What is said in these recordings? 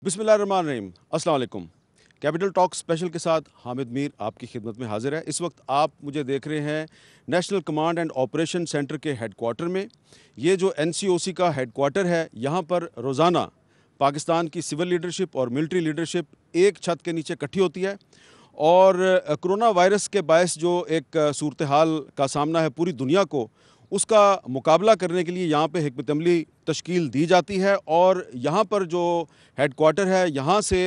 बिस्मिल्लाहिर्रहमानिर्रहीम, अस्सलाम वालेकुम। कैपिटल टॉक स्पेशल के साथ हामिद मीर आपकी खिदमत में हाजिर है। इस वक्त आप मुझे देख रहे हैं national command and operation centre के हेडक्वार्टर में। ये जो NCOC का हेडक्वार्टर है, यहाँ पर रोज़ाना पाकिस्तान की सिविल लीडरशिप और मिलिट्री लीडरशिप एक छत के नीचे इकट्ठी होती है और कोरोना वायरस के बायस जो एक सूरत हाल का सामना है पूरी दुनिया को, उसका मुकाबला करने के लिए यहाँ पे हिकमत अमली तश्कील दी जाती है। और यहाँ पर जो हेडक्वार्टर है, यहाँ से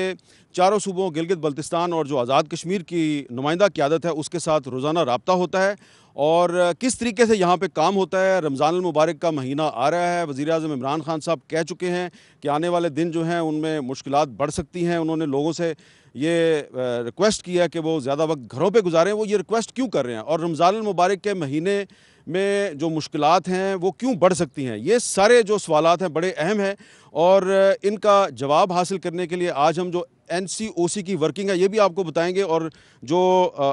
चारों सूबों गिलगित बल्तिस्तान और जो आज़ाद कश्मीर की नुमाइंदा क़यादत है उसके साथ रोज़ाना रब्ता होता है और किस तरीके से यहाँ पे काम होता है। रमज़ान अल मुबारक का महीना आ रहा है। वज़ीर आज़म इमरान खान साहब कह चुके हैं कि आने वाले दिन जो हैं उनमें मुश्किलात बढ़ सकती हैं। उन्होंने लोगों से ये रिक्वेस्ट किया है कि वो ज़्यादा वक्त घरों पे गुजारें। वो ये रिक्वेस्ट क्यों कर रहे हैं और रमज़ान अल मुबारक के महीने में जो मुश्किलात हैं वो क्यों बढ़ सकती हैं, ये सारे जो सवालात हैं बड़े अहम हैं और इनका जवाब हासिल करने के लिए आज हम जो NCOC की वर्किंग है ये भी आपको बताएंगे और जो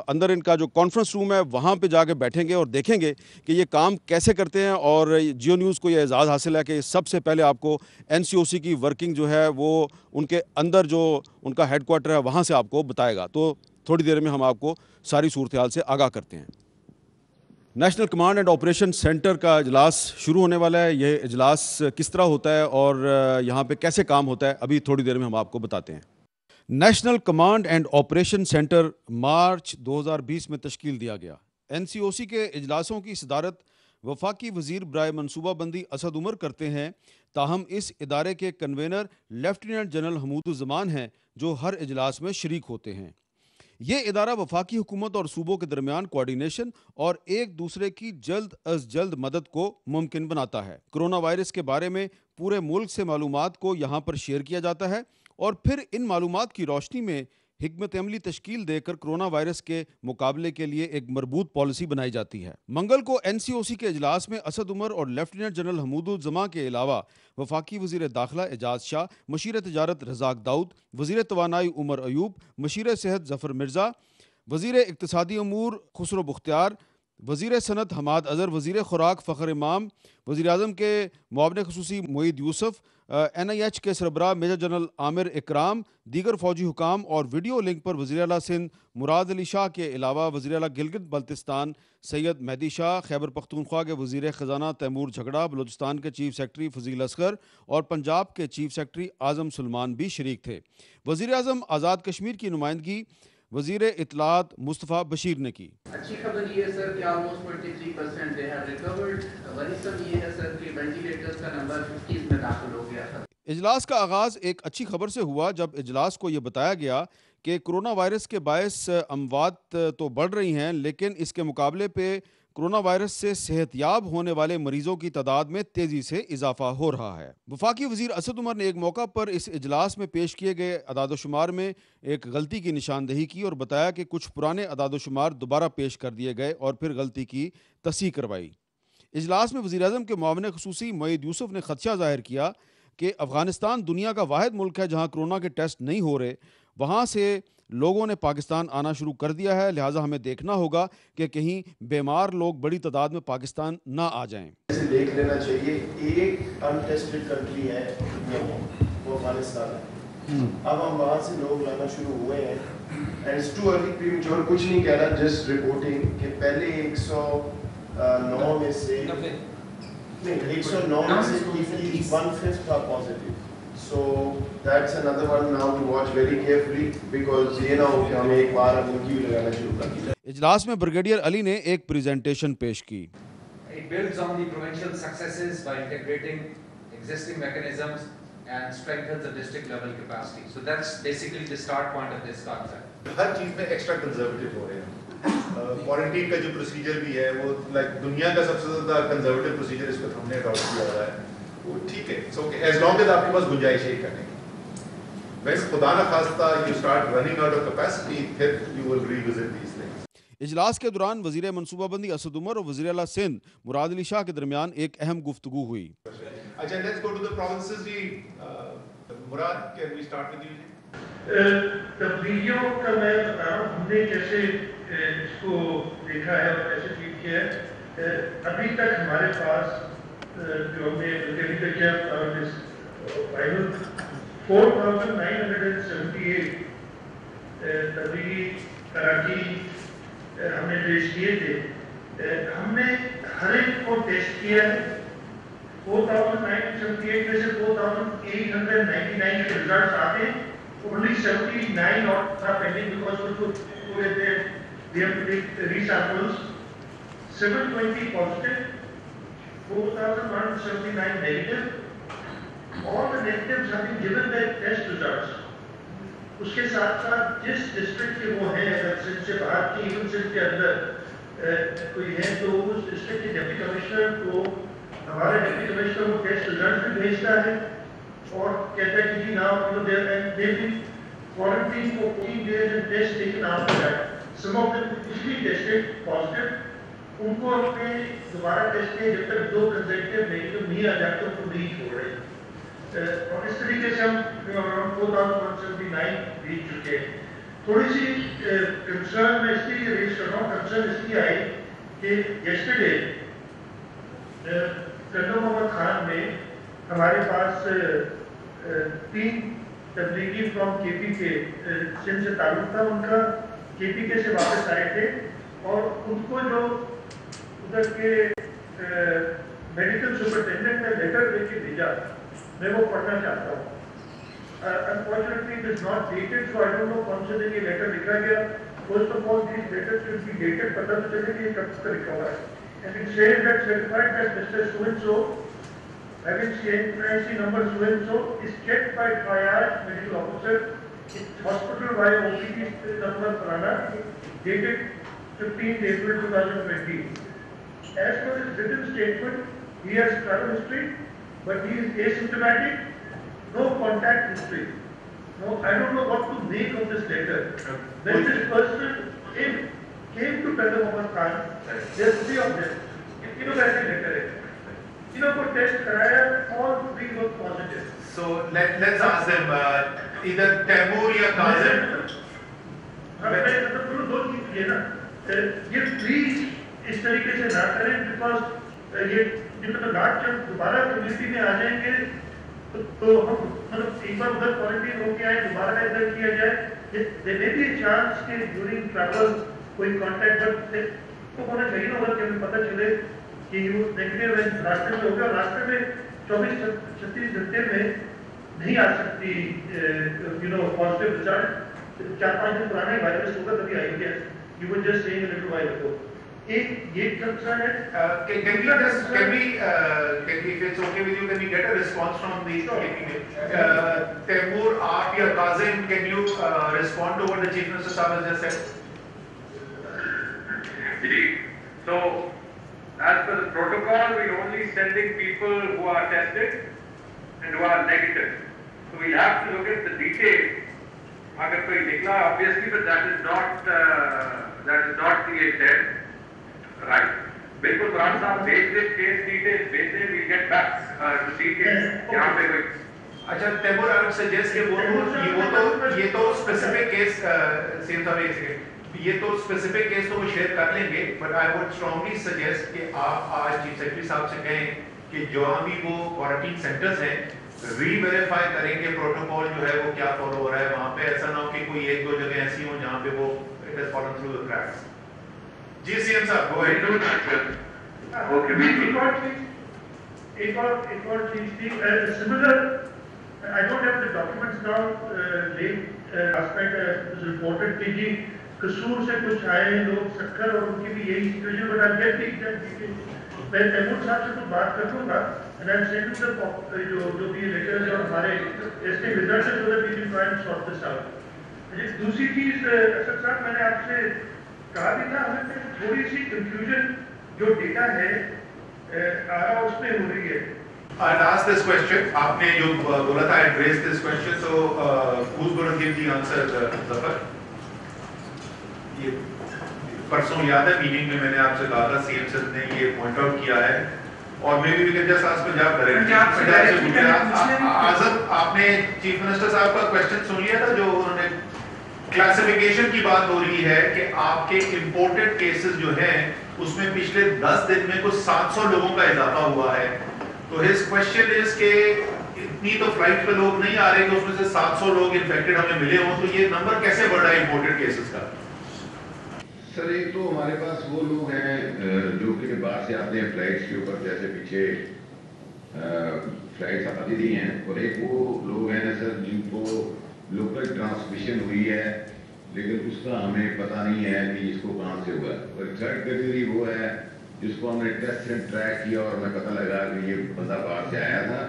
अंदर इनका जो कॉन्फ्रेंस रूम है वहाँ पे जाके बैठेंगे और देखेंगे कि ये काम कैसे करते हैं। और जियो न्यूज़ को ये एजाज़ हासिल है कि सबसे पहले आपको NCOC की वर्किंग जो है वो उनके अंदर जो उनका हेडक्वार्टर है वहाँ से आपको बताएगा। तो थोड़ी देर में हम आपको सारी सूरत हाल से आगाह करते हैं। National command and operation centre का इजलास शुरू होने वाला है। ये इजलास किस तरह होता है और यहाँ पे कैसे काम होता है, अभी थोड़ी देर में हम आपको बताते हैं। National command and operation centre March 2020 में तश्कील दिया गया। NCOC के इजलासों की सदारत वफाकी वज़ीर बराए मनसूबाबंदी असद उमर करते हैं, ताहम इस इदारे के कन्वेनर लेफ्टिनेंट जनरल हमूदुज़्ज़मान हैं जो हर इजलास में शरीक होते हैं। ये इदारा वफाकी हुकूमत और सूबों के दरमियान कोऑर्डिनेशन और एक दूसरे की जल्द अज जल्द मदद को मुमकिन बनाता है। कोरोना वायरस के बारे में पूरे मुल्क से मालूमात को यहाँ पर शेयर किया जाता है और फिर इन मालूमात की रोशनी में हिकमत अमली तश्कील देकर कोरोना वायरस के मुकाबले के लिए एक मरबूत पॉलिसी बनाई जाती है। मंगल को NCOC के इजलास में असद उमर और लेफ्टिनेंट जनरल हमूदुज़्ज़मान के अलावा वफाकी वज़ीर दाखिला एजाज शाह, मशीर तजारत रज़ाक दाऊद, वज़ीर तवानाई उमर अयूब, मशीर सेहत ज़फ़र मिर्ज़ा, वज़ीर इक़्तिसादी अमूर खुसरो बुख्तियार, वज़ीर सनत हमाद अज़हर, वज़ीर खुराक फ़खर इमाम, वज़ीर आज़म के मुआविन ख़ुसूसी मोईद यूसुफ, NIH के सरबराह मेजर जनरल आमिर इकराम, दीगर फ़ौजी हुकाम और वीडियो लिंक पर वज़ीर आला सिंध मुराद अली शाह के अलावा वज़ीर आला गिलगित बल्तिस्तान सैयद मेहदी शाह, खैबर पख्तूनख्वा के वज़ीर ख़ज़ाना तैमूर झगड़ा, बलूचिस्तान के चीफ सेक्रेटरी फ़ज़ील असगर और पंजाब के चीफ सेक्रेटरी आज़म सुलेमान भी शरीक थे। वज़ीर आज़म आज़ाद कश्मीर की नुमाइंदगी वज़ीर इत्तलात मुस्तफ़ा बशीर ने की। अच्छी खबर ये है सर कि ऑलमोस्ट 23% दे हैव रिकवर्ड। बड़ी सब ये है सर कि वेंटिलेटर्स का नंबर 50 में दाखिल हो गया था। इजलास का आगाज़ एक अच्छी खबर से हुआ जब इजलास को ये बताया गया कि कोरोना वायरस के बायस अमवात तो बढ़ रही हैं, लेकिन इसके मुकाबले पे कोरोना वायरस से सेहतयाब होने वाले मरीजों की तादाद में तेज़ी से इजाफा हो रहा है। वफाकी वज़ीर असद उमर ने एक मौका पर इस इजलास में पेश किए गए अदाद-ओ-शुमार में एक गलती की निशानदही की और बताया कि कुछ पुराने अदाद-ओ-शुमार दोबारा पेश कर दिए गए और फिर गलती की तस्हीह करवाई। इजलास में वज़ीर आज़म के मुआविन ख़ुसूसी मोईद यूसुफ ने खदशा ज़ाहिर किया कि अफ़गानिस्तान दुनिया का वाहिद मुल्क है जहाँ कोरोना के टेस्ट नहीं हो रहे, वहाँ से लोगों ने पाकिस्तान आना शुरू कर दिया है, लिहाजा हमें देखना होगा कि कहीं बीमार लोग बड़ी तादाद में पाकिस्तान ना आ जाएं। इसे देख लेना चाहिए, एक अनटेस्टेड कंट्री है वो अफगानिस्तान है। अब हम वहाँ से लोग लाना शुरू हुए हैं and it's too early premature, कुछ नहीं कह रहा, जस्ट रिपोर्टिंग कि पहले 109 में से 109 में से 1/5 था positive. So that's another one now to watch very carefully because ये ना हो कि हमें एक बार उनकी भी लगाना शुरू कर दिया। इजलास में ब्रिगेडियर अली ने एक प्रेजेंटेशन पेश की। It builds on the provincial successes by integrating existing mechanisms and strengthens the district level capacity. So that's basically the start point of this concept. हर चीज में एक्स्ट्रा कंजर्वेटिव हो रहे हैं। क्वारंटीन का जो प्रोसीजर भी है वो लाइक दुनिया का सबसे ज्यादा कंजर्वेटिव प्रोसीजर इसको हमने अडॉप्ट किया हुआ है, वो ठीक है। सो एज लॉन्ग एज आपके पास गुंजाइश है करने की। वैसे खुदा ना खास्ता you start running out of capacity, फिर you will revisit these things. इजलास के दौरान वज़ीर मनसूबाबंदी असद उमर और वज़ीर आला सिंध मुराद अली शाह के दरमियान एक अहम गुफ्तगू हुई। अच्छा, let's go to the provinces जी। Murad, can we start with you? तब्दीलियों का मैं बता रहा हूँ, हमने कैसे इसको देखा है और कैसे ट्रीट किया है। अभी तक हमारे पास जो हमने अभी तक क्या फाइनल 4,978 तबलीगी कराची हमने पेश किए थे। हमने हर एक को टेस्ट किया है। 4,978 में से 4,899 के रिजल्ट आते हैं। Only 79 not are pending because we have to take resamples. 720 positive, 4,179 negative. All the negatives have been given their test results. उसके साथ साथ जिस डिस्ट्रिक्ट के वो हैं, अगर सिंध से बाहर के इवन सिंध के अंदर कोई है तो उस डिस्ट्रिक्ट के डिप्टी कमिश्नर को हमारे डिप्टी कमिश्नर वो टेस्ट रिजल्ट भी भेजता है और कहता है कि जी now they been quarantine for 14 days and test taken after that. Some of them initially tested positive. उनको अपने दोबारा टेस्ट किए जब तक 2 कंसेक्यूटिव नेगेटिव नहीं आ जाते उनको नहीं छोड़ रहे। और इस तरीके से हम 4,179 बीत चुके हैं। थोड़ी सी कंसर्न मैं इसलिए रेज कर रहा हूँ, कंसर्न इसलिए आई कि येस्टरडे कंडम मोहम्मद खान में हमारे पास 3 तबलीगी फ्रॉम केपी के सिंध से ताल्लुक था उनका, केपी के से वापस आए थे और उनको जो उधर के मेडिकल सुपरिटेंडेंट ने लेटर लेके भेजा, मैं वो पढ़ना चाहता हूँ। Unfortunately, it is not dated, so I don't know कौन से दिन ये लेटर लिखा गया। First of all, these letters should be dated, पता तो चले कि ये कब तक लिखा हुआ है। And it says that certified that Mr. So-and-so, having CNIC number so-and-so, is checked by triage medical officer in hospital via OPD number Purana, dated 15th April 2020. As per his written statement, he has travel history, but he is asymptomatic, no contact history. No, I don't know what to make of this letter. When this person came to Tanda Mohammed Khan, there are 3 of them. तीनों का ऐसे letter है। तीनों को test कराया, all 3 were positive. So let's ask them either Taimur या Kazim. हमें तो दो चीज़ है ना, ये प्लीज इस तरीके से ना करें because ये जितना लास्ट जब दोबारा कम्युनिटी में आ जाएंगे तो हम मतलब एक बार उधर क्वारंटाइन होके आए दोबारा इधर किया जाए, there may be a chance कि during travel कोई contact तो होना चाहिए ना, अगर हमें पता चले कि वो नेगेटिव रास्ते में हो गया, रास्ते में 24-36 घंटे में नहीं आ सकती पॉजिटिव रिजल्ट, 4-5 दिन पुराना वायरस होगा तभी आएंगे। You were just saying a little while ago. एक ये कंसर्न है। Can we if it's okay with you, can we get a response from the Taimur, आप या Kazim, can you respond to what the Chief Minister Sahab has just said? So, as per the protocol, we're only sending people who are tested and who are negative. So we'll have to look at the details. Agar koi nikla, obviously, but that is not the intent, right? बिल्कुल कुरान साहब भेज दे, case details भेज दे, we'll get back to see case यहाँ पे कोई। अच्छा Taimur, I would suggest कि ये तो specific case सेम था ये तो स्पेसिफिक केस तो वो शेयर कर लेंगे, but I would strongly suggest कि आप आज चीफ सेक्रेटरी साहब से कहें कि जहाँ भी वो क्वारंटीन सेंटर्स हैं री-वेरीफाई करेंगे प्रोटोकॉल जो है वो क्या फॉलो हो रहा है वहाँ पे, ऐसा ना हो कि कोई 1-2 जगह ऐसी हो जहाँ पे वो it has fallen through the cracks. जी सीएम साहब गो अहेड। ओके, एक और चीज थी similar, I don't have the documents now, late last night reported कि जी कसूर से कुछ आए लोग सक्कर और उनकी भी यही सिचुएशन बता दिया थी। मैं तैमूर साहब से कुछ बात कर लूँगा and I send you the जो भी लेटर्स और हमारे टेस्टिंग रिजल्ट्स हैं, so that we can try and sort this out. दूसरी चीज असद साहब, मैंने आपसे कहा भी था, हमें थोड़ी सी कंफ्यूजन जो डेटा है आरा उसमें हो रही है। I'll ask this question. आपने जो बोला था, I raised this question, so who's going to give the answer, Zafar? ये परसों याद है मीटिंग में मैंने आपसे कहा था, सीएम सर ने ये पॉइंट आउट किया है और maybe we can just ask Punjab directly. Azam, आपने चीफ मिनिस्टर साहब का क्वेश्चन सुन लिया था जो उन्होंने क्लासिफिकेशन की बात हो रही है कि आपके इंपोर्टेड केसेस जो हैं उसमें पिछले 10 दिन में कुछ 700 लोगों का इजाफा हुआ है। तो हिज क्वेश्चन इज के اتنی تو فلائٹ پہ لوگ نہیں آ رہے کہ اس میں سے 700 لوگ انفیکٹڈ ہمیں ملے ہوں, تو یہ نمبر کیسے بڑھ رہا ہے امپورٹڈ کیسز کا؟ سر ایک تو ہمارے پاس وہ لوگ ہیں جو کہ باہر سے آتے ہیں فلائٹس کے اوپر, جیسے پیچھے فلائٹس آتی رہی ہیں, اور ایک وہ لوگ ہیں نا سر جن کو لوکل ٹرانسمیشن ہوئی ہے لیکن اس کا ہمیں پتہ نہیں ہے کہ اس کو کہاں سے ہوا ہے. اور تھرڈ کیٹیگری وہ ہے جس کو ہم نے ٹیسٹ اینڈ ٹریک کیا اور ہمیں پتہ لگا کہ یہ بندہ باہر سے آیا تھا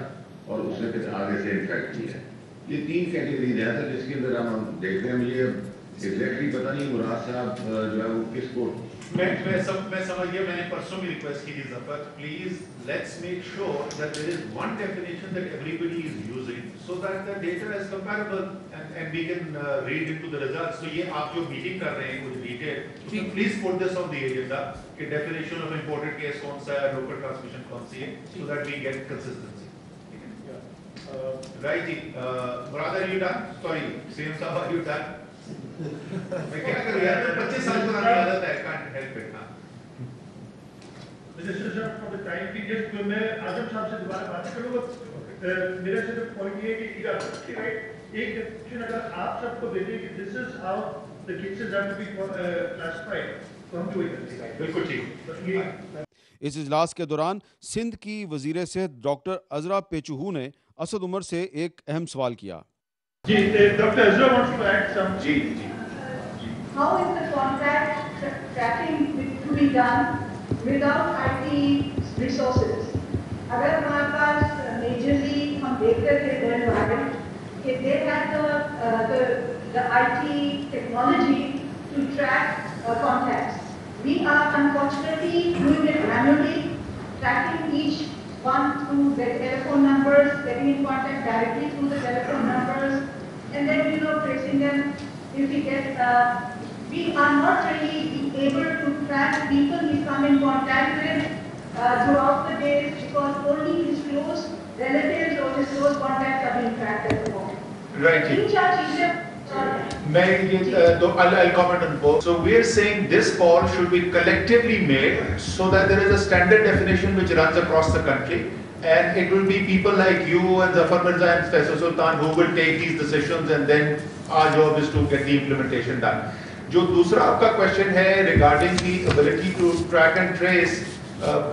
اور اس نے پھر آگے سے انفیکٹ کیا ہے. یہ 3 کیٹیگریز ہیں سر جس کے اندر ہم دیکھتے ہیں. مجھے ایگزیکٹلی پتہ نہیں مراد صاحب جو ہے وہ کس کو میں سمجھ گیا, میں نے پرسوں بھی ریکویسٹ کی تھی Zafar, please let's make sure that there is one definition that everybody is using so that the data is comparable and we can read into the results. تو یہ آپ جو میٹنگ کر رہے ہیں کچھ detail, please put this on the agenda کہ definition of imported case کون سا ہے, لوکل ٹرانسمیشن کون سی ہے, so that we get consistency. Right جی, Murad are you done? Sorry, same صاحب are you done? میں کیا کروں یار, 25 سال پرانی عادت ہے, can't help it. منسٹر صاحب for the time period تو میں اعظم صاحب سے دوبارہ بات کروں گا. میرا صرف پوائنٹ یہ ہے کہ ایک ڈیفینیشن اگر آپ سب کو دے دیں کہ this is how the cases have to be classified تو ہم بھی وہی کرتے ہیں. بالکل ٹھیک. اس اجلاس کے دوران سندھ کی وزیر صحت ڈاکٹر عذرا پیچوہو نے اسد عمر سے ایک اہم سوال کیا. جی doctor Azra wants to add some. جی. How is the contact tracking to be done without IT resources? اگر ہمارے پاس میجرلی ہم دیکھتے تھے دین وائرل کہ they had the IT technology to track contacts. We are unfortunately doing it manually, tracking each one through their telephone numbers, getting in contact directly through the telephone numbers, and then tracing them. If we get, we are not really able to track people we come in contact with throughout the day because only his close relatives or his close contacts are being tracked at the moment. Right. In charge I'll comment on both. So we are saying this call should be collectively made so that there is a standard definition which runs across the country, and it will be people like you and Zafar Mirza and Faisal Sultan who will take these decisions, and then our job is to get the implementation done. جو دوسرا آپ کا question ہے regarding the ability to track and trace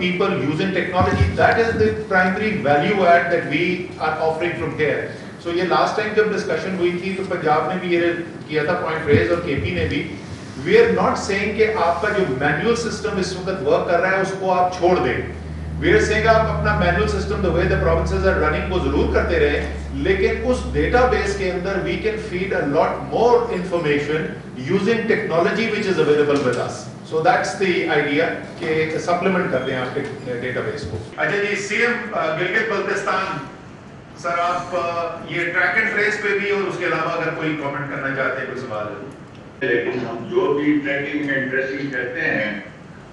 people using technology, that is the primary value add that we are offering from here. So یہ last time جب discussion ہوئی تھی تو پنجاب نے بھی یہ کیا تھا پوائنٹ ریز, اور کے پی نے بھی. وی آر ناٹ سیئنگ کہ آپ کا جو مینوئل سسٹم اس وقت ورک کر رہا ہے اس کو آپ چھوڑ دیں. وی آر سیئنگ آپ اپنا manual system the way the provinces are running وہ ضرور کرتے رہیں, لیکن اس ڈیٹا بیس کے اندر we can feed a lot more information using technology which is available with us. So that's the idea کہ supplement کر دیں آپ کے ڈیٹا بیس کو. اچھا جی, سی ایم گلگت بلتستان سر, آپ یہ ٹریک اینڈ ٹریس پہ بھی اور اس کے علاوہ اگر کوئی کامنٹ کرنا چاہتے ہیں, کوئی سوال ہے. لیکن ہم جو بھی ٹریکنگ اینڈ ٹریسنگ کرتے ہیں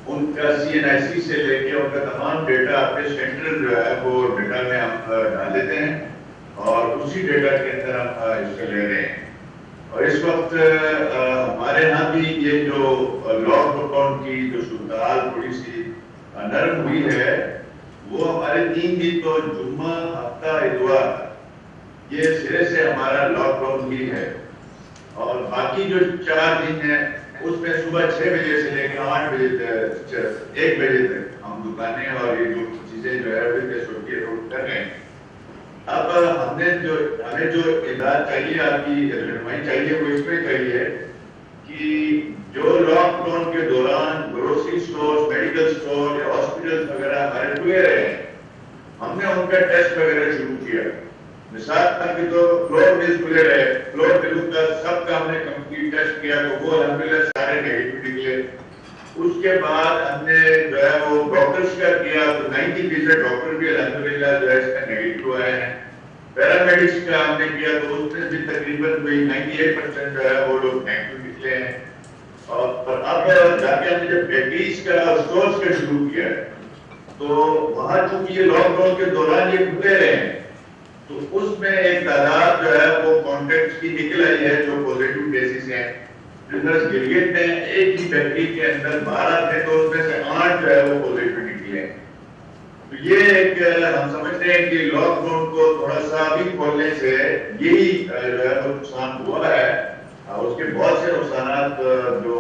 ان کا سی این آئی سی سے لے کے ان کا تمام ڈیٹا اپنے سینٹر جو ہے وہ ڈیٹا میں ہم ڈال دیتے ہیں اور اسی ڈیٹا کے اندر ہم اس کو لے رہے ہیں. اور اس وقت ہمارے یہاں بھی یہ جو لاک ڈاؤن کی جو صورتحال تھوڑی سی نرم ہوئی ہے, وہ ہمارے 3 دن تو جمعہ ہفتہ اتوار یہ سرے سے ہمارا لاک ڈاؤن بھی ہے, اور باقی جو 4 دن ہیں اس میں صبح 6 بجے سے لے کے 8 بجے تک 1 بجے تک ہم دکانیں اور یہ جو چیزیں جو ہے وہ کر رہے ہیں. اب ہمیں جو امداد چاہیے, آپ کی رہنمائی چاہیے, وہ اس میں چاہیے کہ جو لاک ڈاؤن کے دوران گروسری اسٹور, میڈیکل اسٹور یا ہاسپٹل وغیرہ ہمارے کھلے رہے ہیں, ہم نے ان کا ٹیسٹ وغیرہ شروع کیا. مثال کے تو فلور ملز کھلے رہے, فلور ملز کا سب کا ہم نے کمپلیٹ ٹیسٹ کیا تو وہ الحمدللہ سارے نیگیٹو نکلے. اس کے بعد ہم نے جو ہے وہ ڈاکٹرز کا کیا تو 90% ڈاکٹر بھی الحمدللہ جو ہے اس کا نیگیٹو آئے ہیں. پیرامیڈکس کا ہم نے کیا تو اس میں بھی تقریباً 98% جو ہے وہ لوگ نیگیٹو نکلے ہیں. اور اب جا کے ہم نے جب بیکریز کا اور اسٹورز کا شروع کیا تو وہاں چونکہ یہ لاک ڈاؤن کے دوران یہ کھلے رہے ہیں تو اس میں ایک تعداد جو ہے وہ کانٹیکٹس کی نکل آئی ہے جو پوزیٹیو کیسز ہیں. بزنس گلگت میں ایک ہی بیکری کے اندر 12 تھے تو اس میں سے 8 جو ہے وہ پوزیٹیو نکلے ہیں. तो ये एक हम समझते हैं कि लॉकडाउन को थोड़ा सा अभी खोलने से यही जो है नुकसान हुआ है, उसके बहुत से नुकसान जो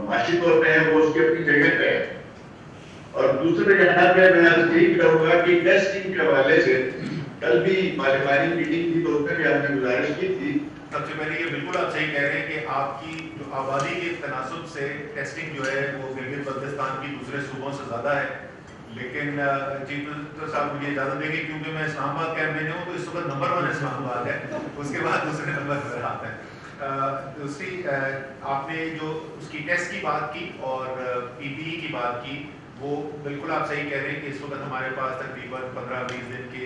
माशी तौर पे हैं वो उसकी अपनी जगह पे है। और दूसरे यहाँ पे मैं यही कहूँगा कि टेस्टिंग के हवाले से कल भी पार्लियामेंट्री मीटिंग थी तो उसमें भी हमने गुजारिश की थी। सबसे पहले ये बिल्कुल आप सही कह रहे हैं कि आपकी जो आबादी के तनासुब से टेस्टिंग जो है वो गिलगित बल्तिस्तान की दूसरे सूबों से ज़्यादा है, लेकिन चीफ मिनिस्टर साहब मुझे इजाज़त देंगे क्योंकि मैं इस्लामाबाद कैंप में हूँ तो इस वक्त नंबर 1 इस्लामाबाद है, उसके बाद दूसरे नंबर पर आता है। दूसरी आपने जो उसकी टेस्ट की बात की और PPE की बात की, वो बिल्कुल आप सही कह रहे हैं कि इस वक्त हमारे पास तकरीबन 15-20 दिन के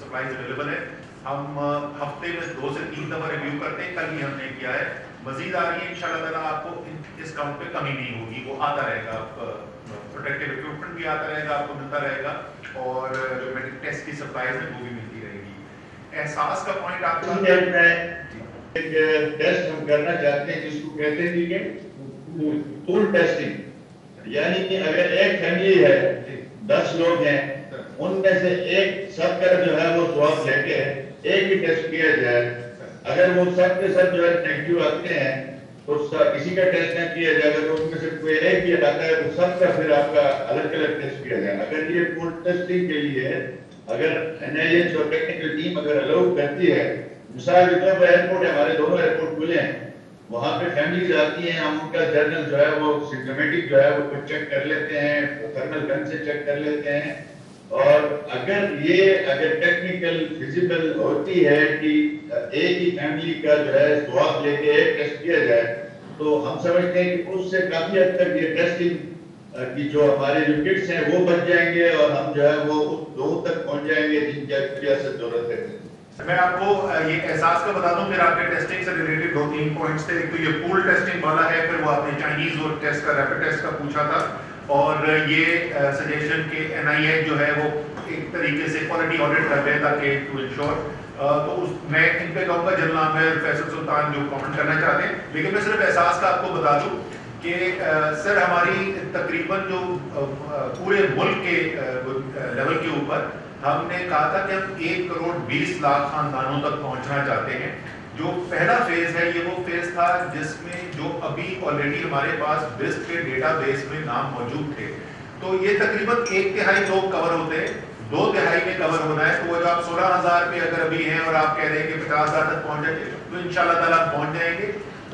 सप्लाईज अवेलेबल है। हम हफ्ते में 2 से 3 दफ़ा रिव्यू करते हैं, कल ही हमने किया है, मजीद आ रही है इंशाल्लाह ताला, आपको इस काउंट पे कमी नहीं होगी, वो आता रहेगा, प्रोटेक्टिव इक्विपमेंट भी आता रहेगा, आपको मिलता रहेगा और जो मेडिकल टेस्ट की सप्लाईज है वो भी मिलती रहेगी। एहसास का पॉइंट आपका एक टेस्ट हम करना चाहते हैं जिसको कहते हैं कि पूल टेस्टिंग, यानी कि अगर एक फैमिली है 10 लोग हैं, उनमें से एक सबका जो है वो स्वाब लेके एक ही टेस्ट किया जाए, अगर वो सब के सब जो है नेगेटिव आते हैं तो किसी का टेस्ट न किया जाएगा, तो उनमें से कोई एक भी आता है तो सबका फिर आपका अलग अलग टेस्ट किया जाएगा। अगर ये पूल टेस्टिंग के लिए अगर NIH और टेक्निकल टीम अगर अलाउ करती है, मिसाल के तौर पर एयरपोर्ट है, हमारे दोनों एयरपोर्ट खुले हैं, वहाँ पे फैमिलीज आती हैं, हम उनका जर्नल जो है वो सिम्टोमेटिक जो है वो चेक कर लेते हैं, थर्मल गन से चेक कर लेते हैं, और अगर टेक्निकल फिजिबल होती है कि एक ही फैमिली का जो है स्वाब लेके एक टेस्ट किया जाए, तो हम समझते हैं कि उससे काफी हद तक ये टेस्टिंग की जो हमारे जो किट्स हैं वो बच जाएंगे और हम जो है वो उस लोगों तक पहुंच जाएंगे जिनकी रियासत जरूरत है। मैं आपको ये एहसास का बता दूं, फिर आपके टेस्टिंग से रिलेटेड 2-3 पॉइंट्स थे। एक तो ये पूल टेस्टिंग वाला है, फिर वो आपने चाइनीज और टेस्ट का रैपिड टेस्ट का पूछा था, और ये सजेशन के NIH जो है वो एक तरीके से क्वालिटी ऑडिट कर रहे हैं ताकि टू इंश्योर, तो मैं इन पे कहूँगा जनरल आमिर फैसल सुल्तान जो कमेंट करना चाहते हैं, लेकिन मैं सिर्फ एहसास का आपको बता दूं कि सर हमारी तकरीबन जो पूरे मुल्क के लेवल के ऊपर हमने कहा था कि हम 1 करोड़ 20 लाख खानदानों तक पहुंचना चाहते हैं। जो पहला फेज है ये वो फेज था जिसमें जो अभी ऑलरेडी हमारे पास BIST के डेटाबेस में नाम मौजूद थे, तो ये तकरीबन 1/3 लोग कवर होते हैं, 2/3 में कवर होना है, तो वो जो आप 16,000 पे अगर अभी हैं और आप कह रहे हैं कि 50,000 तक पहुंच जाएंगे तो इंशाल्लाह ताला पहुंच जाएंगे।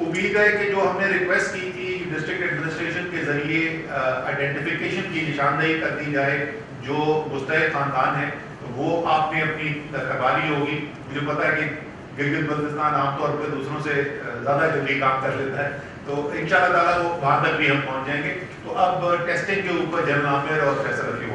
उम्मीद है कि जो हमने रिक्वेस्ट की थी डिस्ट्रिक्ट एडमिनिस्ट्रेशन के जरिए आइडेंटिफिकेशन की निशानदेही कर दी जाए जो मुस्तहिक खानदान है, वो आपने अपनी करवा ली होगी। मुझे पता है कि गिलगित बल्तिस्तान आमतौर पर दूसरों से ज़्यादा जल्दी काम कर लेता है, तो इंशाल्लाह ताला वो वहाँ तक भी हम पहुँच जाएंगे। तो अब टेस्टिंग के ऊपर जनरल आमिर और फैसल अली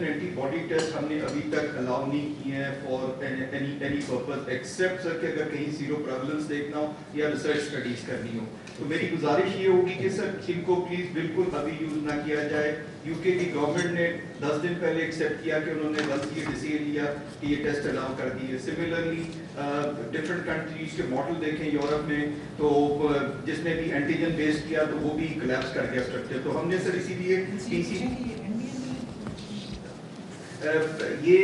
एंटीबॉडी टेस्ट हमने अभी तक अलाउ नहीं किए हैं for any purpose except sir कि अगर कहीं सीरो प्रेवलेंस देखना हो या रिसर्च स्टडीज करनी हो, तो मेरी गुजारिश ये होगी कि सर इनको प्लीज बिल्कुल अभी यूज ना किया जाए। यूके की गवर्नमेंट ने 10 दिन पहले एक्सेप्ट किया कि उन्होंने बस ये डिसीजन लिया कि ये टेस्ट अलाउ कर दिए। सिमिलरली डिफरेंट कंट्रीज के मॉडल देखें यूरोप में, तो जिसने भी एंटीजन बेस्ड किया तो वो भी कोलैप्स कर गया स्ट्रक्चर। तो हमने सर इसीलिए ये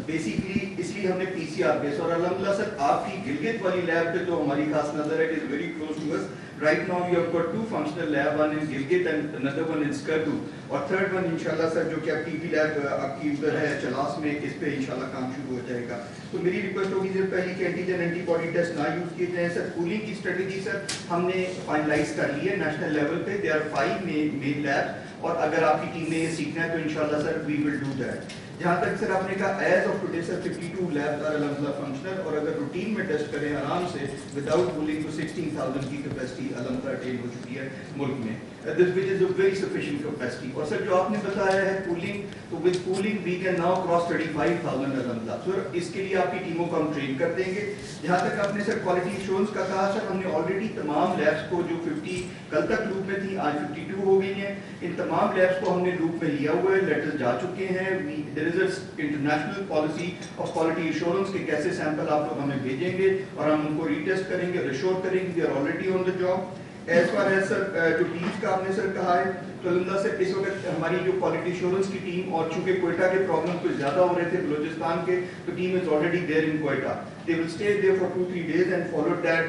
बेसिकली इसलिए हमने PCR बेस, और अल्हम्दुलिल्लाह सर आपकी गिलगित वाली लैब पे तो हमारी खास नजर है, it is very close to us. Right now you have got 2 functional lab, one in Gilgit and another one in Skardu, और थर्ड वन इंशाल्लाह सर जो कि आप TB लैब आपकी उधर है चलास में, इस पे इंशाल्लाह काम शुरू हो जाएगा। तो मेरी रिक्वेस्ट होगी सर पहली कि एंटीजन एंटीबॉडी टेस्ट ना यूज किए जाए। सर कूलिंग की स्ट्रेटेजी सर हमने फाइनलाइज कर ली है नेशनल लेवल पे, देयर आर 5 मेन लैब्स, और अगर आपकी टीम ने ये सीखना है तो इंशाल्लाह sir we will do that. जहाँ तक सर आपने कहा as of today sir 52 labs are अल्हम्दुलिल्लाह फंक्शनल, और अगर रूटीन में टेस्ट करें आराम से विदाउट कूलिंग तो 16,000 की कैपेसिटी अल्हम्दुलिल्लाह अटेन हो चुकी है मुल्क में, this which is a very sufficient capacity. और सर जो आपने बताया है कूलिंग, तो with cooling we can now cross 35,000 अल्हम्दुलिल्लाह। सर इसके लिए आपकी टीमों को हम ट्रेन कर देंगे। जहाँ तक आपने सर क्वालिटी एश्योरेंस का कहा, सर हमने ऑलरेडी तमाम लैब्स को जो 50 कल तक लूप में थी आज 52 हो गई हैं, इन तमाम लैब्स को हमने लूप में लिया हुआ है, लेटर्स जा चुके हैं। There is a international policy of quality assurance के कैसे सैंपल आप लोग हमें भेजेंगे और हम उनको रीटेस्ट करेंगे, रिश्योर करेंगे, we are already on the job. As far as जो टीम्स का आपने सर कहा है, तो अल्हम्दुलिल्लाह से इस वक्त हमारी जो क्वालिटी एश्योरेंस की टीम, और चूंकि क्वेटा के प्रॉब्लम कुछ ज़्यादा हो रहे थे बलूचिस्तान के, तो team is already there in Quetta. They will stay there for 2-3 days and follow that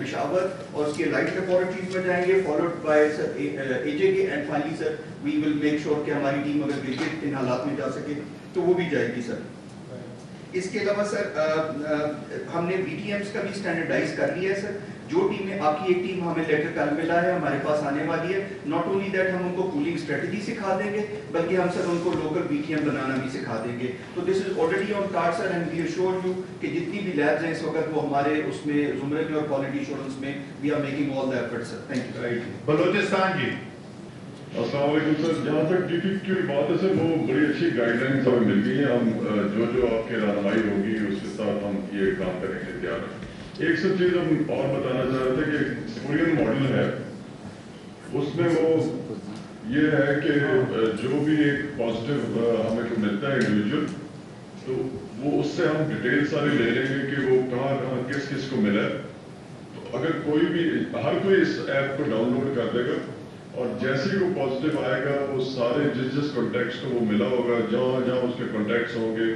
Peshawar और उसके लाइट लेबोरेटरीज में जाएंगे, followed by AJK, and finally sir we will make sure कि हमारी टीम अगर गिलगित इन हालात में जा सके तो वो भी जाएगी सर. इसके अलावा सर हमने BTMs का भी स्टैंडर्डाइज कर लिया है सर. जो टीमें आपकी एक टीम हमें लेटर कल मिला है हमारे पास आने वाली है, नॉट ओनली दैट हम उनको कूलिंग स्ट्रेटजी सिखा देंगे बल्कि हम सर उनको लोकल BTM बनाना भी सिखा देंगे. तो this is already on card sir, and we assure you कि जितनी भी लैब्स हैं इस वक्त वो हमारे उसमें जुमरे में और क्वालिटी एश्योरेंस में we are making all the efforts sir. Thank you. Balochistan ji. अस्सलाम वालेकुम सर. जहाँ तक DP की बात है सर, वो बड़ी अच्छी गाइडलाइंस हमें मिल गई हैं. हम जो आपके रहनुमाई होगी उसके साथ हम ये काम करेंगे. तैयार है. एक सब चीज़ हम और बताना चाह रहे थे कि कोरियन मॉडल है, उसमें वो ये है कि जो भी एक पॉजिटिव हमें को मिलता है इंडिविजुअल, तो वो उससे हम डिटेल सारी ले लेंगे कि वो कहाँ किस किस को मिला है. तो अगर कोई भी हर कोई इस ऐप को डाउनलोड कर देगा और जैसे ही वो पॉजिटिव आएगा वो सारे जिस कॉन्टैक्ट्स को वो मिला होगा, जहाँ उसके कॉन्टैक्ट्स होंगे,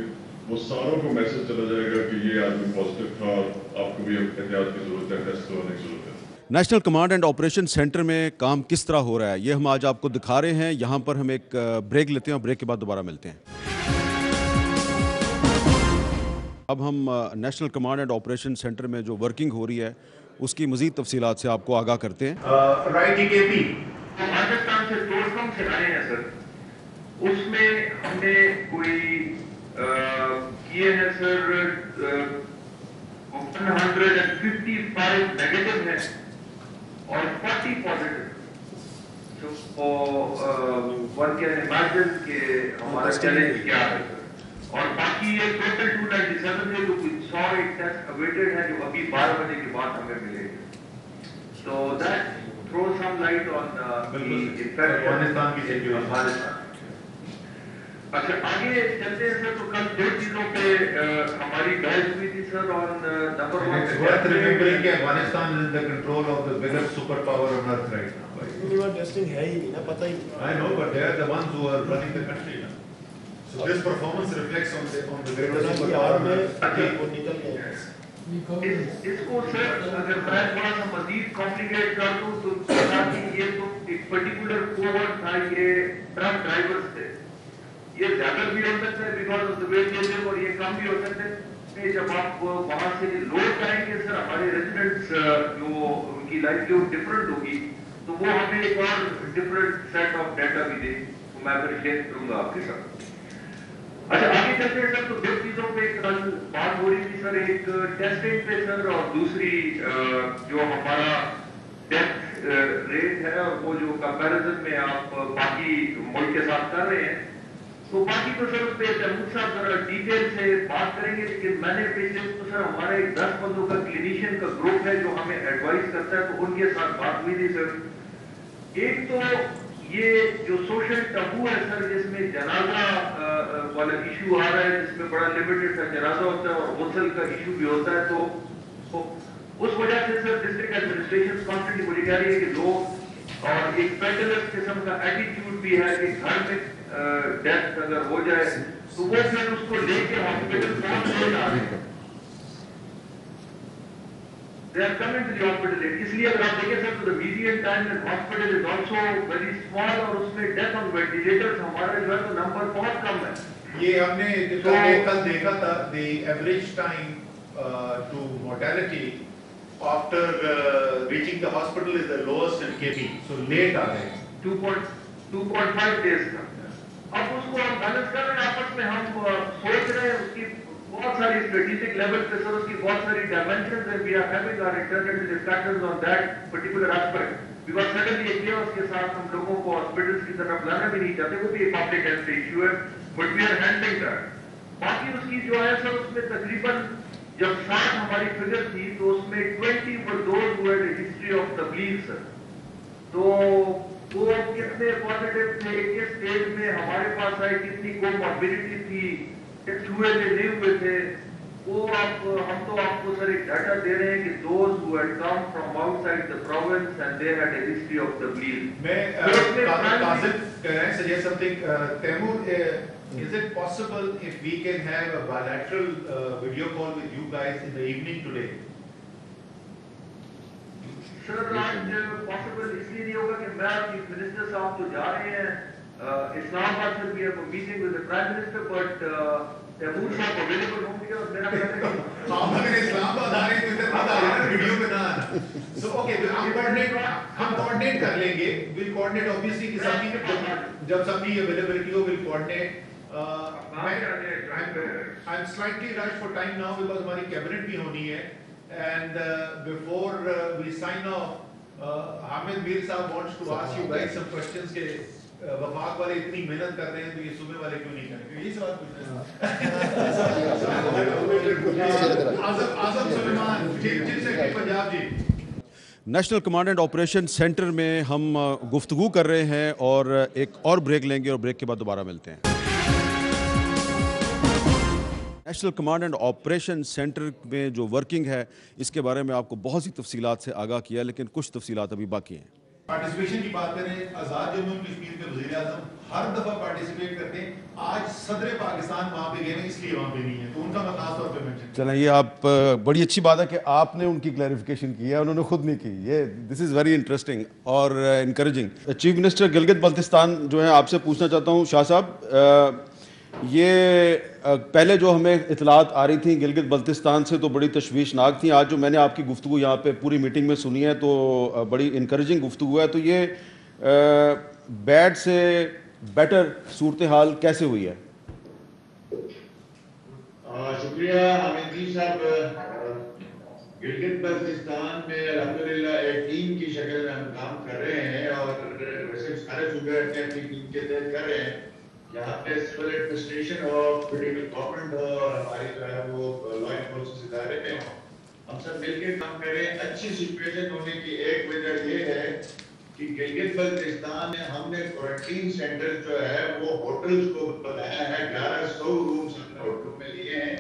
वो सारों को मैसेज चला जाएगा कि ये आदमी पॉजिटिव था और आपको भी एहतियात की जरूरत है, टेस्ट करवाने की जरूरत है. National command and operation centre में काम किस तरह हो रहा है ये हम आज आपको दिखा रहे हैं. यहाँ पर हम एक ब्रेक लेते हैं और ब्रेक के बाद दोबारा मिलते हैं. अब हम national command and operation centre में जो वर्किंग हो रही है उसकी मज़ीद तफसीलात से आपको आगाह करते हैं. राइट EKP पाकिस्तान से टूरिज्म से आए हैं सर, उसमें हमने कोई किए हैं सर 155 नेगेटिव है और 40 पॉजिटिव. तो वन कैन इमेजिन कि हमारा चैलेंज क्या है सर. और बाकी ये टोटल 297 है, तो कुछ 100 टेस्ट अवेटेड है जो अभी 12 बजे के बाद हमें मिलेंगे. So that throws some light on the effect Afghanistan की सिचुएशन. अफगानिस्तान. अच्छा आगे चलते हैं सर. तो कल 2 चीजों पे हमारी बहस हुई थी sir. On number 1 worth remembering कि Afghanistan is in the control of the biggest superpower on earth right now. Universe testing है ही नहीं ना, पता ही. I know, but they are the ones who are running the country now. So this performance reflects on the greatest superpower on earth. वो निकल गए. इसको sir अगर मैं थोड़ा सा मजीद कॉम्प्लिकेट कर दूं तो कि ये तो एक पर्टिकुलर कोवर्ट था, ये ट्रक ड्राइवर्स थे. ये ज्यादा भी हो सकता है because of the way they live, और ये कम भी हो सकता है. जब आप वहां से लोड करेंगे सर हमारे रेजिडेंट्स जो उनकी लाइवलीहुड डिफरेंट होगी तो वो हमें एक और डिफरेंट सेट ऑफ डाटा भी दे, तो मैं फिर शेयर करूंगा आपके साथ. अच्छा आगे चलते हैं सर. तो 2 चीजों पे कल बात हो रही थी सर, एक टेस्टिंग पे सर और दूसरी जो हमारा डेथ रेट है और वो जो कंपैरिजन में आप बाकी मुल्क के साथ कर रहे हैं. तो बाकी तो सर उस पर तैमूर साहब जरा डिटेल से बात करेंगे, लेकिन मैंने पिछले तो सर हमारा एक 10 बंदों का क्लिनिशियन का ग्रुप है जो हमें एडवाइस करता है, तो उनके साथ बात हुई थी सर. एक तो ये जो सोशल टबू है सर, जिसमें जनाजा वाला इशू आ रहा है, जिसमें बड़ा लिमिटेड सा जनाजा होता है और गुस्ल का इशू भी होता है, तो उस वजह से सर डिस्ट्रिक्ट एडमिनिस्ट्रेशन कॉन्स्टेंटली मुझे कह रही है कि लोग और एक पेटलेस किस्म का एटीट्यूड भी है कि घर में डेथ अगर हो जाए तो वो फिर उसको लेके हॉस्पिटल पहुंच नहीं आ रहे. They are coming to the hospital. इसलिए अगर आप देखें सर तो the median time in hospital is also very small, और उसमें death on ventilators हमारा जो है तो नंबर बहुत कम है. ये हमने कल देखा था. The average time to mortality after reaching the hospital is the lowest in KP. So late आ गए. 2.5 days का. अब उसको हम बैलेंस कर रहे हैं आपस में, हम सोच रहे हैं उसकी बहुत सारी स्ट्रेटेजिक लेवल पे सर उसकी बहुत सारी डायमेंशंस है. We are having our internal discussions on that particular aspect because suddenly एक केओस के साथ हम लोगों को हॉस्पिटल्स की तरफ लाना भी नहीं चाहते. वो भी एक पब्लिक हेल्थ इशू है, but we are handling that. बाकी उसकी जो है सर उसमें तकरीबन जब 60 हमारी फिगर थी तो उसमें 20 were those who had a history of तबलीग सर. तो वो कितने पॉजिटिव थे, किस स्टेज में हमारे पास आए, कितनी कोमॉर्बिडिटी थी, छुए थे नहीं हुए थे, वो आप हम तो आपको सर एक डाटा दे रहे हैं कि those who had come from outside the province and they had a history of tabligh. मैं कासिम कह रहे हैं suggest something. Taimur, is it possible if we can have a bilateral video call with you guys in the evening today? Sir आज possible इसलिए नहीं होगा कि मैं चीफ मिनिस्टर साहब तो जा रहे हैं इस्लामाबाद से भी है meeting with the prime minister but Taimur साहब अवेलेबल होंगे और मेरा कहना है कि आप अगर इस्लामाबाद आ रहे हैं तो इधर मत आना वीडियो में ना आना. So okay, हम कोऑर्डिनेट कर लेंगे. We'll coordinate obviously कि सबकी जब सबकी अवेलेबिलिटी हो we'll coordinate. I'm slightly rushed for time now because हमारी कैबिनेट भी होनी है. And before we sign off, Hamid Mir Saab wants to ask you guys some questions के वफाक वाले इतनी मेहनत कर रहे हैं तो ये सुबह वाले क्यों नहीं करेंगे? यही सवाल पूछना है. Azam Suleman, chief secretary Punjab ji. National command and operation centre में हम गुफ्तगू कर रहे हैं और एक और ब्रेक लेंगे और ब्रेक के बाद दोबारा मिलते हैं. National command and operation centre में जो वर्किंग है इसके बारे में आपको बहुत सी तफसीलात से आगाह किया, लेकिन कुछ तफसीलात अभी बाकी हैं. पार्टिसिपेशन की बात करें, आज़ाद जम्मू एंड कश्मीर के वज़ीर आज़म हर दफ़ा पार्टिसिपेट करते हैं. आज सदर पाकिस्तान वहाँ पे गए हैं इसलिए वहाँ पे नहीं है, तो उनका मैं खास तौर पे मेंशन. चलें, ये आप बड़ी अच्छी बात है कि आपने उनकी क्लैरिफिकेशन की है, उन्होंने खुद नहीं की. ये दिस इज़ वेरी इंटरेस्टिंग और encouraging. Chief minister Gilgit Baltistan जो है, आपसे पूछना चाहता हूँ शाह साहब, ये पहले जो हमें इतलात आ रही थी गिलगित बल्तिस्तान से तो बड़ी तशवीशनाक थी. आज जो मैंने आपकी गुफ्तगू यहाँ पे पूरी मीटिंग में सुनी है तो बड़ी इनकरेजिंग गुफ्तगू है. तो ये बैड से बेटर सूरत हाल कैसे हुई है? शुक्रिया हामिद जी साहब. गिलगित बल्तिस्तान में अल्हम्दुलिल्लाह एक टीम की शक्ल में हम काम कर रहे हैं और वैसे सारे सूबे अपनी टीम के तहत कर रहे हैं. यहाँ पे सिविल एडमिनिस्ट्रेशन और पोलिटिकल गवर्नमेंट और हमारी जो है वो लॉ एनफोर्समेंट इदारे में हम सब मिलकर काम कर रहे हैं. अच्छी सिचुएशन होने की एक वजह ये है कि गिलगित बल्तिस्तान में हमने क्वारंटीन सेंटर जो है वो होटल्स को बनाया है. 1100 रूम्स हमने होटल में लिए हैं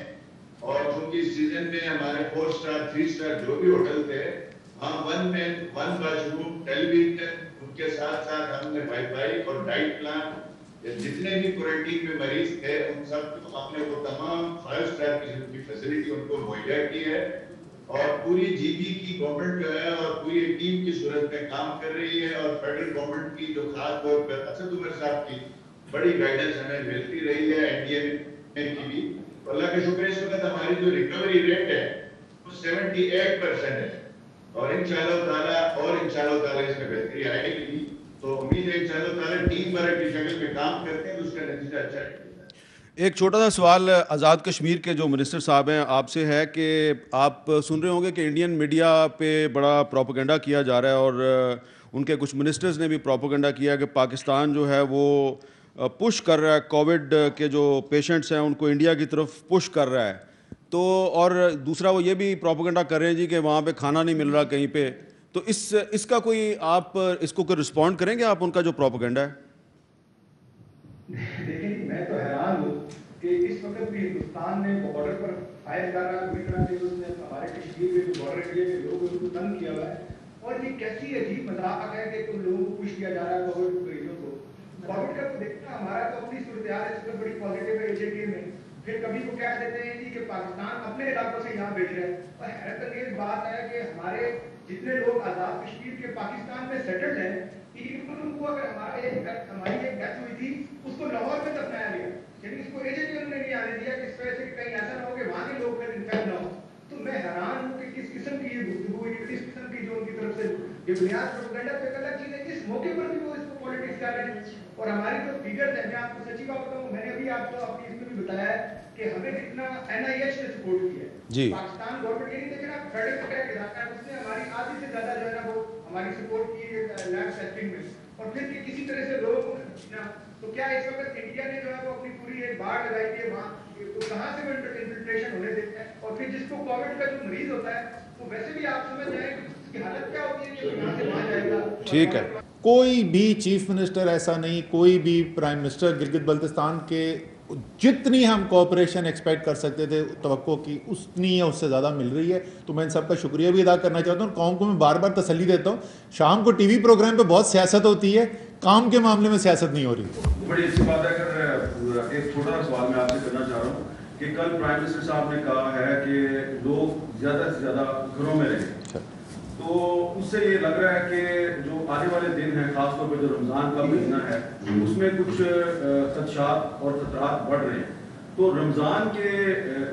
और चूंकि सीजन में हमारे 4 स्टार 3 स्टार जो भी होटल थे वहाँ 1 मैन 1 वॉशरूम टेलीविजन, उनके साथ साथ हमने वाईफाई और डाइट प्लान जितने भी क्वारंटीन में मरीज थे उन सब को हमने वो तमाम 5 स्टार किस्म की फैसिलिटी उनको मुहैया की है. और पूरी जीबी की गवर्नमेंट जो है और पूरी टीम की सूरत में काम कर रही है और फेडरल गवर्नमेंट की जो खास तौर पर असद उमर साहब की बड़ी गाइडेंस हमें मिलती रही है, एनडीए की भी. अल्लाह का शुक्र है इस वक्त हमारी जो रिकवरी रेट है वो 78% है और इंशाअल्लाह ताला इसमें बेहतरी आएगी. तो उम्मीद है इंशाअल्लाह ताला टीम वर्क की शक्ल में काम करते हैं तो उसका नतीजा अच्छा है. एक छोटा सा सवाल आज़ाद कश्मीर के जो मिनिस्टर साहब हैं आपसे है कि आप सुन रहे होंगे कि इंडियन मीडिया पे बड़ा प्रोपेगेंडा किया जा रहा है और उनके कुछ मिनिस्टर्स ने भी प्रोपेगेंडा किया कि पाकिस्तान जो है वो पुश कर रहा है, कोविड के जो पेशेंट्स हैं उनको इंडिया की तरफ पुश कर रहा है. तो और दूसरा वो ये भी प्रोपेगेंडा कर रहे हैं जी कि वहाँ पे खाना नहीं मिल रहा कहीं पे. तो इसका कोई आप इसको कोई रिस्पॉन्ड करेंगे आप उनका जो प्रोपेगेंडा है? देखिए मैं तो हैरान हूँ कि इस वक्त भी हिंदुस्तान ने बॉर्डर पर फायर कर रहा है, उसने हमारे कश्मीर में जो बॉर्डर एरिया के लोगों को तंग किया हुआ है. और ये कैसी अजीब मजाक है कि तुम लोगों को पुश किया जा रहा है कोविड मरीजों को. कोविड का तो देखना हमारा तो अपनी सूरत हाल इस वक्त बड़ी पॉजिटिव है एजेंडे में. फिर कभी को कह देते हैं जी कि पाकिस्तान अपने इलाकों से यहाँ भेज रहे हैं. और हैरतअंगेज बात है कि हमारे जितने लोग आजाद कश्मीर के पाकिस्तान में सेटल्ड हैं उनको अगर हमारी एक डेथ हुई थी उसको लाहौर में दफनाया गया, यानी इसको एजेंट उन्होंने नहीं आने दिया कि इस वजह से कहीं ऐसा ना हो कि वहाँ के लोग फिर इन्फेक्ट ना हो. तो मैं हैरान हूँ कि किस किस्म की ये गुफ्तगू हुई, किस किस्म की जो उनकी तरफ से ये बुनियाद प्रोपेगेंडा पे अलग चीज है. इस मौके पर भी वो इसको पॉलिटिक्स कर रहे हैं. और हमारी जो फिगर्स है, मैं आपको सच्ची बात बताऊँ, मैंने अभी आपको अपनी इसमें भी बताया है कि हमें कितना NIH ने सपोर्ट किया है. पाकिस्तान गवर्नमेंट ये नहीं देखे ना फेडरल क्रैक इलाका है उसने हमारी आधी से ज्यादा जो है ना वो हमारी सपोर्ट की लैब टेस्टिंग में. और फिर किसी तरह से लोगों को तो क्या इस वक्त इंडिया ने जो है वो अपनी पूरी एक बाढ़ लगाई है वहाँ, तो कहाँ से वो इन्फिल्ट्रेशन होने देते हैं. और फिर जिसको कोविड का जो मरीज होता है वो वैसे भी आप समझ जाए कि उसकी हालत क्या होती है कि यहाँ से वहाँ जाएगा. ठीक है. कोई भी चीफ मिनिस्टर ऐसा नहीं, कोई भी प्राइम मिनिस्टर गिलगित बल्तिस्तान के जितनी हम कोऑपरेशन एक्सपेक्ट कर सकते थे तवक्को की उतनी या उससे ज़्यादा मिल रही है। तो मैं इन सबका शुक्रिया भी अदा करना चाहता हूँ। कौम को मैं बार बार तसल्ली देता हूँ, शाम को टीवी प्रोग्राम पे बहुत सियासत होती है, काम के मामले में सियासत नहीं हो रही। बड़ी अच्छी बात है। अगर एक छोटा सा सवाल मैं आपसे करना चाह रहा हूँ कि कल प्राइम मिनिस्टर साहब ने कहा है कि लोग ज़्यादा से ज़्यादा घरों में रहें, तो उससे ये लग रहा है कि जो आने वाले दिन हैं, खासतौर पर जो रमज़ान का महीना है, उसमें कुछ खदशात और खतरात बढ़ रहे हैं। तो रमज़ान के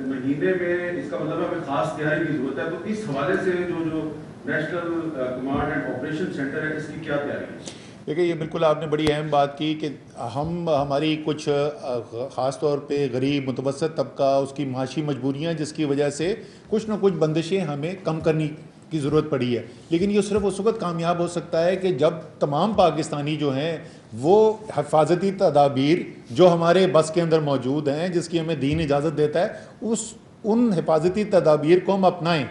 महीने में इसका मतलब हमें खास तैयारी की ज़रूरत है। तो इस हवाले से जो national command and operation centre है, इसकी क्या तैयारी है? देखिए, ये बिल्कुल आपने बड़ी अहम बात की कि हमारी कुछ ख़ास तौर पे गरीब मुतवसत तबका, उसकी माशी मजबूरियाँ जिसकी वजह से कुछ ना कुछ बंदिशें हमें कम करनी की ज़रूरत पड़ी है। लेकिन ये सिर्फ उस वक्त कामयाब हो सकता है कि जब तमाम पाकिस्तानी जो हैं वो हिफाजती तदाबीर जो हमारे बस के अंदर मौजूद हैं, जिसकी हमें दीन इजाज़त देता है, उन हिफाजती तदाबीर को हम अपनाएँ।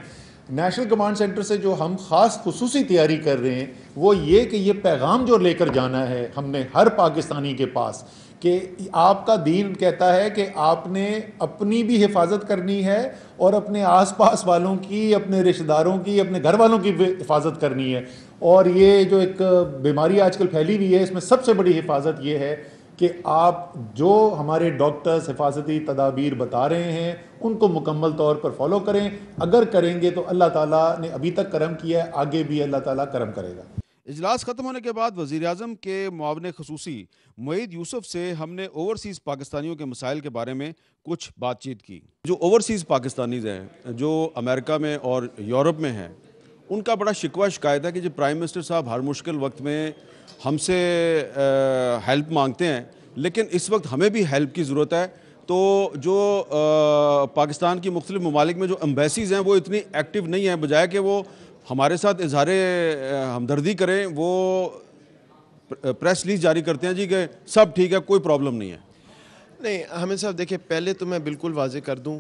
नेशनल कमांड सेंटर से जो हम ख़ास खुसूसी तैयारी कर रहे हैं वो ये कि ये पैगाम जो लेकर जाना है हमने हर पाकिस्तानी के पास कि आपका दीन कहता है कि आपने अपनी भी हिफाजत करनी है और अपने आसपास वालों की, अपने रिश्तेदारों की, अपने घर वालों की भी हिफाजत करनी है। और ये जो एक बीमारी आजकल फैली हुई है, इसमें सबसे बड़ी हिफाजत ये है कि आप जो हमारे डॉक्टर्स हिफाजती तदाबीर बता रहे हैं उनको मुकम्मल तौर पर फॉलो करें। अगर करेंगे तो अल्लाह ताला ने अभी तक करम किया है, आगे भी अल्लाह ताला करम करेगा। इजलास ख़त्म होने के बाद वज़ीर-ए-आज़म के मुआविन ख़ुसूसी मुईद यूसुफ से हमने ओवरसीज़ पाकिस्तानियों के मसाइल के बारे में कुछ बातचीत की। जो ओवरसीज़ पाकिस्तानीज़ हैं जो अमेरिका में और यूरोप में हैं, उनका बड़ा शिकवा शिकायत है कि जो प्राइम मिनिस्टर साहब हर मुश्किल वक्त में हमसे हेल्प मांगते हैं, लेकिन इस वक्त हमें भी हेल्प की ज़रूरत है। तो जो पाकिस्तान की मुख्तलिफ ममालिक में जो एम्बेसीज़ हैं वो इतनी एक्टिव नहीं हैं, बजाय कि वो हमारे साथ इजहार हमदर्दी करें, वो प्रेस रिलीज जारी करते हैं जी कि सब ठीक है, कोई प्रॉब्लम नहीं है। नहीं, हमें साहब देखिए, पहले तो मैं बिल्कुल वाजे कर दूं,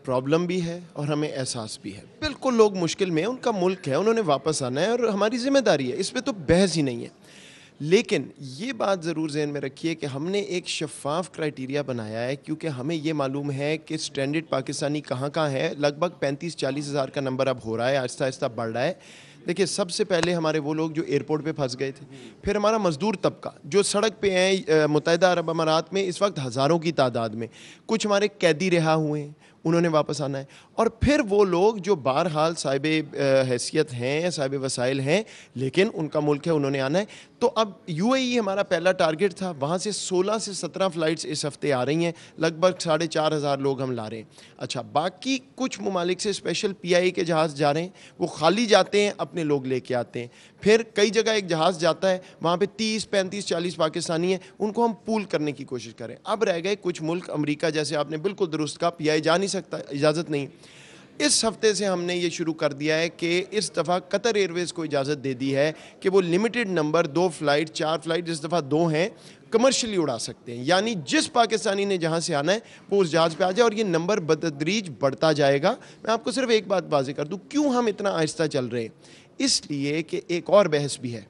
प्रॉब्लम भी है और हमें एहसास भी है। बिल्कुल लोग मुश्किल में हैं, उनका मुल्क है, उन्होंने वापस आना है और हमारी ज़िम्मेदारी है, इसमें तो बहस ही नहीं है। लेकिन ये बात ज़रूर ज़हन में रखिए कि हमने एक शफाफ क्राइटेरिया बनाया है, क्योंकि हमें ये मालूम है कि स्टैंडर्ड पाकिस्तानी कहाँ कहाँ है। लगभग 35-40 हज़ार का नंबर अब हो रहा है, आहिस्ता आहिस्ता बढ़ रहा है। देखिए, सबसे पहले हमारे वो लोग जो एयरपोर्ट पे फंस गए थे, फिर हमारा मज़दूर तबका जो सड़क पे हैं मुत्तहिदा अरब अमारात में इस वक्त हज़ारों की तादाद में, कुछ हमारे कैदी रिहा हुए हैं, उन्होंने वापस आना है, और फिर वो लोग जो बहरहाल साहिब हैसियत हैं, साहिब वसाइल हैं, लेकिन उनका मुल्क है, उन्होंने आना है। तो अब UAE हमारा पहला टारगेट था, वहाँ से 16 से 17 फ़्लाइट्स इस हफ़्ते आ रही हैं, लगभग 4,500 लोग हम ला रहे हैं। अच्छा, बाकी कुछ ममालिक से स्पेशल PIA के जहाज़ जा रहे हैं, वो खाली जाते हैं, अपने लोग लेके आते हैं। फिर कई जगह एक जहाज़ जाता है, वहाँ पे 30, 35, 40 पाकिस्तानी हैं, उनको हम पूल करने की कोशिश करें। अब रह गए कुछ मुल्क, अमेरिका जैसे आपने बिल्कुल दुरुस्त कहा, PIA जा नहीं सकता, इजाज़त नहीं। इस हफ्ते से हमने ये शुरू कर दिया है कि इस दफ़ा कतर एयरवेज़ को इजाज़त दे दी है कि वो लिमिटेड नंबर 2 फ़्लाइट 4 फ़्लाइट, इस दफ़ा 2 हैं, कमर्शियली उड़ा सकते हैं। यानी जिस पाकिस्तानी ने जहाँ से आना है वो उस जहाज़ पे आ जाए, और ये नंबर बतदरीज बढ़ता जाएगा। मैं आपको सिर्फ एक बात वाज़ेह कर दूँ, क्यों हम इतना आहिस्ता चल रहे हैं, इसलिए कि एक और बहस भी है।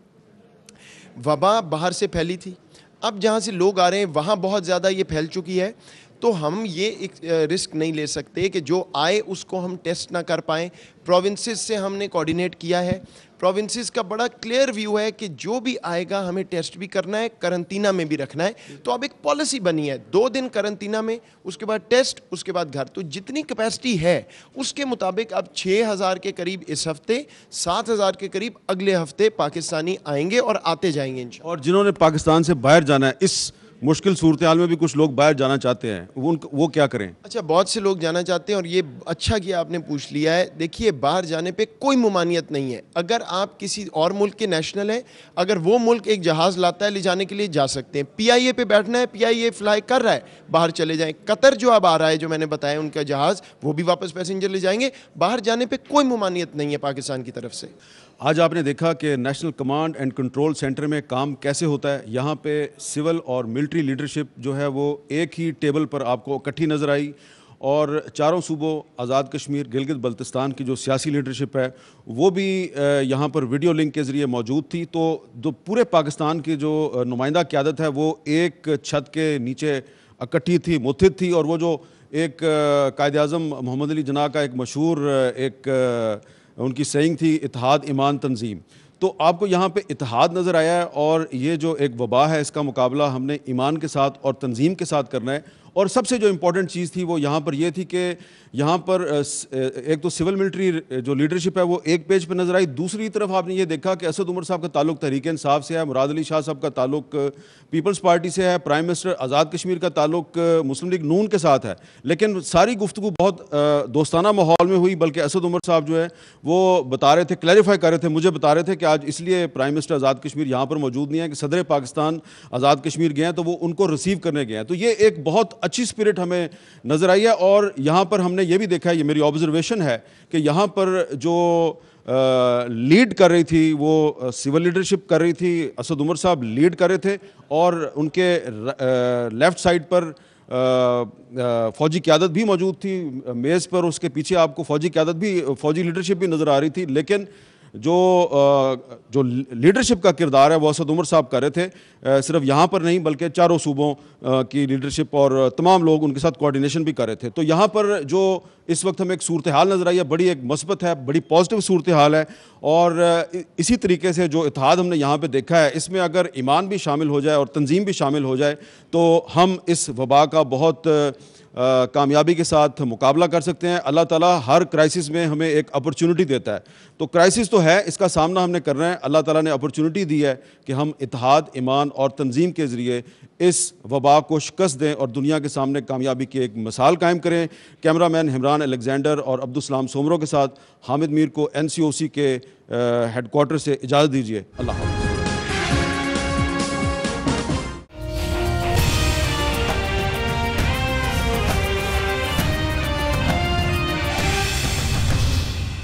वबा बाहर से फैली थी, अब जहाँ से लोग आ रहे हैं वहाँ बहुत ज़्यादा ये फैल चुकी है, तो हम ये एक रिस्क नहीं ले सकते कि जो आए उसको हम टेस्ट ना कर पाएँ। प्रोविंसेस से हमने कोऑर्डिनेट किया है, प्रोविंसेस का बड़ा क्लियर व्यू है कि जो भी आएगा हमें टेस्ट भी करना है, करंटीना में भी रखना है। तो अब एक पॉलिसी बनी है, 2 दिन करंटीना में, उसके बाद टेस्ट, उसके बाद घर। तो जितनी कैपेसिटी है उसके मुताबिक अब 6,000 के करीब इस हफ्ते, 7,000 के करीब अगले हफ्ते पाकिस्तानी आएंगे और आते जाएंगे इंशाअल्लाह। और जिन्होंने पाकिस्तान से बाहर जाना है, इस मुश्किल सूरत हाल में भी कुछ लोग बाहर जाना चाहते हैं, वो क्या करें? अच्छा, बहुत से लोग जाना चाहते हैं, और ये अच्छा किया आपने पूछ लिया है। देखिए, बाहर जाने पे कोई मुमानियत नहीं है। अगर आप किसी और मुल्क के नेशनल हैं, अगर वो मुल्क एक जहाज़ लाता है ले जाने के लिए, जा सकते हैं। PIA पे बैठना है, PIA फ्लाई कर रहा है, बाहर चले जाएं। कतर जो अब आ रहा है, जो मैंने बताया उनका जहाज़, वो भी वापस पैसेंजर ले जाएंगे। बाहर जाने पे कोई मुमानियत नहीं है पाकिस्तान की तरफ से। आज आपने देखा कि national command and control centre में काम कैसे होता है। यहाँ पे सिविल और मिलिट्री लीडरशिप जो है वो एक ही टेबल पर आपको इकट्ठी नज़र आई, और चारों सूबों, आज़ाद कश्मीर, गिलगित बल्तिस्तान की जो सियासी लीडरशिप है वो भी यहाँ पर वीडियो लिंक के ज़रिए मौजूद थी। तो जो पूरे पाकिस्तान की जो नुमाइंदा क़यादत है वो एक छत के नीचे اکٹھی تھی، متحد تھی، اور وہ جو ایک قائد اعظم محمد علی جناح کا ایک مشہور ایک ان کی سینگ تھی، اتحاد ایمان تنظیم. تو آپ کو یہاں پہ اتحاد نظر آیا ہے، اور یہ جو ایک وبا ہے اس کا مقابلہ ہم نے ایمان کے ساتھ اور تنظیم کے ساتھ کرنا ہے. اور سب سے جو امپورٹنٹ چیز تھی وہ یہاں پر یہ تھی کہ یہاں پر ایک تو سول ملٹری جو لیڈرشپ ہے وہ ایک پیج پہ نظر آئی. دوسری طرف آپ نے یہ دیکھا کہ اسد عمر صاحب کا تعلق تحریک انصاف سے ہے، مراد علی شاہ صاحب کا تعلق پیپلز پارٹی سے ہے، پرائم منسٹر آزاد کشمیر کا تعلق مسلم لیگ نون کے ساتھ ہے. لیکن ساری گفتگو بہت دوستانہ ماحول میں ہوئی، بلکہ اسد عمر صاحب جو ہے وہ بتا رہے تھے، کلیریفائی کر رہے تھے، مجھے بتا رہے تھے کہ آج اس لیے پرائم منسٹر آزاد کشمیر یہاں پر موجود نہیں ہے کہ صدر پاکستان آزاد کشمیر گئے ہیں تو وہ ان کو ریسیو کرنے گئے ہیں. تو یہ ایک بہت اچھی اسپرٹ ہمیں نظر آئی ہے. اور یہاں پر ہم نے یہ بھی دیکھا ہے، یہ میری آبزرویشن ہے کہ یہاں پر جو لیڈ کر رہی تھی وہ سول لیڈرشپ کر رہی تھی، اسد عمر صاحب لیڈ کر رہے تھے، اور ان کے لیفٹ سائڈ پر فوجی قیادت بھی موجود تھی میز پر، اس کے پیچھے آپ کو فوجی قیادت بھی، فوجی لیڈرشپ بھی نظر آ رہی تھی. لیکن جو لیڈرشپ کا کردار ہے وہ اسد عمر صاحب کر رہے تھے، صرف یہاں پر نہیں بلکہ چاروں صوبوں کی لیڈرشپ، اور تمام لوگ ان کے ساتھ کوارڈینیشن بھی کر رہے تھے. تو یہاں پر جو اس وقت ہمیں ایک صورتحال نظر آئی ہے، بڑی ایک مثبت ہے، بڑی پازیٹیو صورتحال ہے. اور اسی طریقے سے جو اتحاد ہم نے یہاں پہ دیکھا ہے، اس میں اگر ایمان بھی شامل ہو جائے اور تنظیم بھی شامل ہو جائے تو ہم اس وبا کا بہت کامیابی کے ساتھ مقابلہ کر سکتے ہیں. اللہ تعالیٰ ہر کرائسس میں ہمیں ایک اپرچونٹی دیتا ہے. تو کرائسس تو ہے، اس کا سامنا ہم نے کرنا ہے. اللہ تعالیٰ نے اپرچونٹی دی ہے کہ ہم اتحاد، ایمان اور تنظیم کے ذریعے اس وبا کو شکست دیں اور دنیا کے سامنے کامیابی کی ایک مثال قائم کریں. کیمرہ مین حمران الیگزینڈر اور عبدالسلام سومرو کے ساتھ حامد میر کو NCOC کے ہیڈ کوارٹر سے اجازت دیجیے. اللہ حافظ.